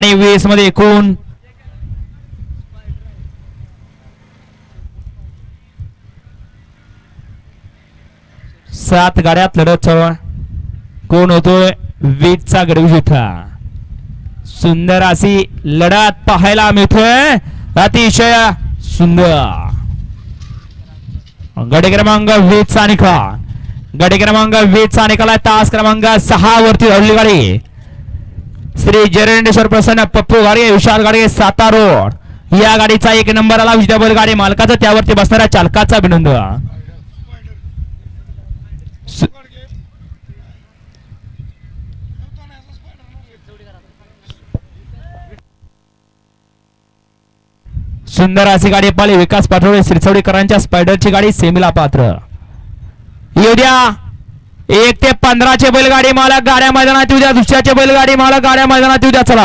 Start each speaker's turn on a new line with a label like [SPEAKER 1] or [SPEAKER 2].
[SPEAKER 1] 20 मध्ये एकूण 7 गाड्यात लढत चालू आहे. कोण होतोय 20 चा गडविजेता. सुंदर अशी लढत पाहायला मिळतोय. अतिशय सुंदर गड क्रमांक 20 चा निकाल. गड क्रमांक 20 चा निकाल. तास क्रमांक 6 वरती धावली गाडी श्री जयरेंडेश्वर प्रसन्न पप्पू गाडी विशाल गाडी साता रोड या गाडीचा 1 नंबर आला. विजेता बैलगाडी मालकाचा त्यावरती बसणाऱ्या चालकाचा अभिनंदन. सुंदर अशी गाडी पाली विकास पाठवले सिरसवडीकरांच्या स्पायडरची गाडी सेमीला पात्र. येऊ द्या 1 ते 15 चे बैलगाडी मालक गाड्या मैदानात येऊ द्या. दुसऱ्याचे बैलगाडी मालक गाड्या मैदानात येऊ द्या. चला